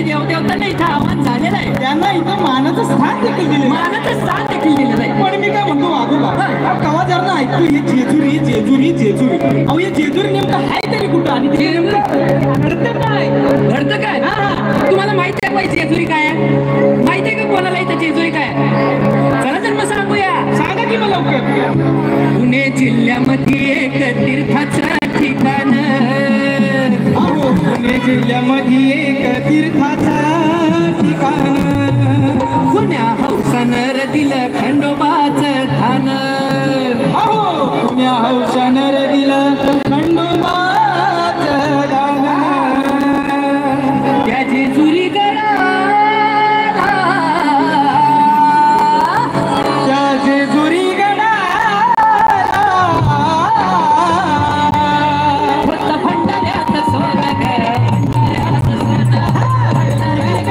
आणि देवदेवतांना इथं आव्हान झालेलं आहे. त्यांना इथं मानाचं स्थान देखील दिले, मानाचं स्थान देखील दिलेलं आहे. पण मी काय म्हणतो वाघोबा, कवा जर ना ऐकतो हे जेजुरी जेजुरी जेजुरी, अहो हे जेजुरी नेमकं आहे तरी कुठं आणि ते नेमकं घडतं काय घडतं काय? तुम्हाला माहिती आहे पाहिजे जेजुरी काय आहे? माहिती आहे का कोणाला इथं जेजुरी काय आहे? चला तर मग सांगूया. सांगा की मला लवकर. पुणे जिल्ह्यामध्ये एक तीर्थाचं ठिकाण, अहो पुणे जिल्ह्यामध्ये एक तीर्थाचं ठिकाण, पुण्या हौसानं दिलं खंडोबाचं ठाण. अहो पुण्या हौशानं दिलं खंडोबाचं दान. त्या जेजुरी गडाला, त्या जेजुरी गडाला होतं भंडाऱ्याचं सोनं ग, भंडाऱ्याचं सोनं. भंडाऱ्याचं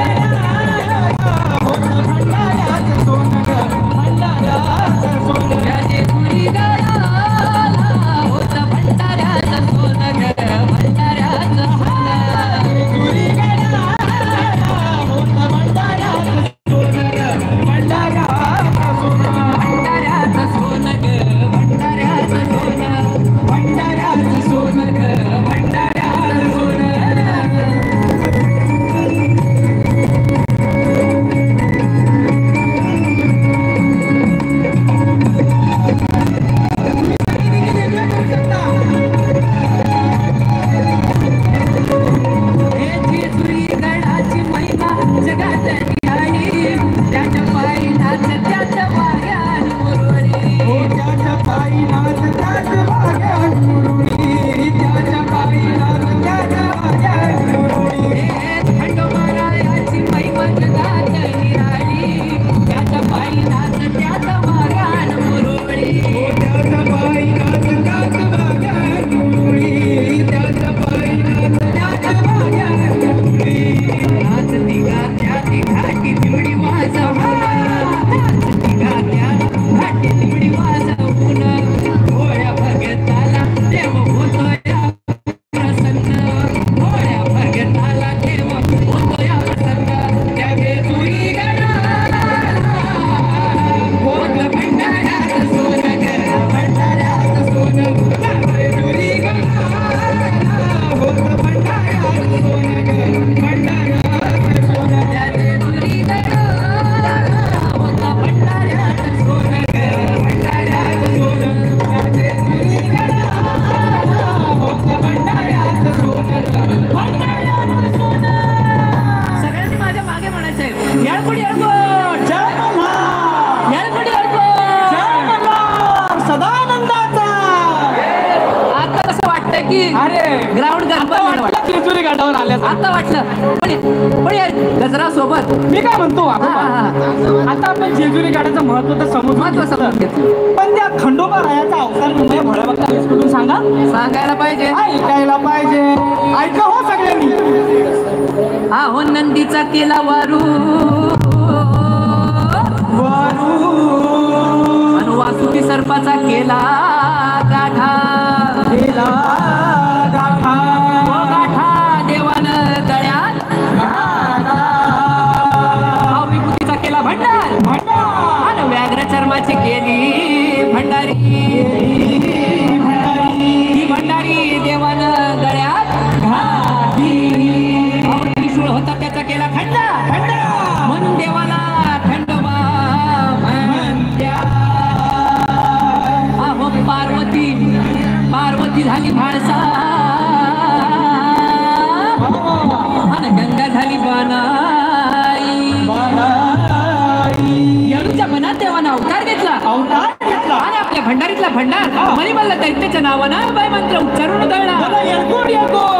सोनं ग, भंडाऱ्याचं सोनं. त्या जेजुरी गडाला होतं भंडाऱ्याचं सोनं ग, भंडाऱ्याचं सोनं. जेजुरी गडाला होतं भंडाऱ्याचं सोनं ग, भंडाऱ्याचं सोनं. भंडाऱ्याचं सोनं ग, भंडाऱ्याचं सोनं. भंडाऱ्याचं सोनं ग, भंडाऱ्याचं सोनं. हे जेजुरी गडाची महिमा जगात निराळी, त्याच्या पायी नाच त्याच्या वाऱ्यान मुरळी. त्याच्या पायी नाच त्याच्या वाऱ्यात मुरळी, त्याच्या पायी नाच त्याच्या वाऱ्यात मुरळी. हे खंडोबारायाची महिमा जगात निराळी, त्याच्या पायी नाच त्याच्या वाऱ्यान मुरळी. त्याच्या पायी नाच त्याच्या वाऱ्यात मुरळी, त्याच्या पायी नाच त्याच्या वाऱ्यात मुरळी. नाचती गात्या ती घाटी तिवडी वाजवून, नाचती गात्या घाटी तिवडी वाजवून, भोळ्या भगताला देव होतोय प्रसन्न, भोळ्या भगताला देव होतोय प्रसन्न. त्या जेजुरी गडाला होतं भंडाऱ्याचं सोनं ग, भंडाऱ्याचं सोनं. जेजुरी गडाला होतं भंडाऱ्याचं सोनं ग, भंडाऱ्याचं सोनं. त्या जेजुरी गडाला होतं भंडाऱ्याचं सोनं ग, भंडाऱ्याचं सोनं. त्या जेजुरी गडाला होतं भंडाऱ्याचं सोनं ग, भंडाऱ्याचं सोनं. सगळ्यांनी माझ्या मागे म्हणायचंय, येळकोट येळकोट, जय मल्हार, येळकोट येळकोट. जय मल्हार, सदानंदाचा. आता कसं वाटतंय की अरे ग्राउंड गणपत वाटलं जेजुरी गडावर आल्याचं. आता वाटलं पण या गजरा सोबत मी काय म्हणतो वाघोबा, हा. आता आपण जेजुरी गडाचं महत्व तर समजून महत्व समजून घेतलं. पण त्या खंडोबा रायाचा अवतार मुंबई भोळ्या बघता कुठून सांगा, सांगायला पाहिजे. ऐकायला पाहिजे. ऐका हो सगळ्यांनी. हा हो नंदीचा केला वारू, आणि वासुकी सर्पाचा केला गाठा. केला गाठा, हो गाठा देवानं गळ्यात, हा विभूतीचा केला भंडार, भंडार, आणि व्याघ्र चर्माची केली भंडारी. ही भंडारी देवानं गळ्यात घातली. अहो, त्रिशूळ होता त्याचा केला खंडा, म्हणून देवाला खंडोबा म्हणत्या. अहो पार्वती झाली भाळसा, आणि गंगा झाली बानाई. येळूच्या मनात देवानं अवतार घेतला, आणि आपल्या भंडारीतला भंडार मणिमल्ल दैत्याच्या नावानं बाय मंत्र उच्चारून दळला. येळकोट येळकोट.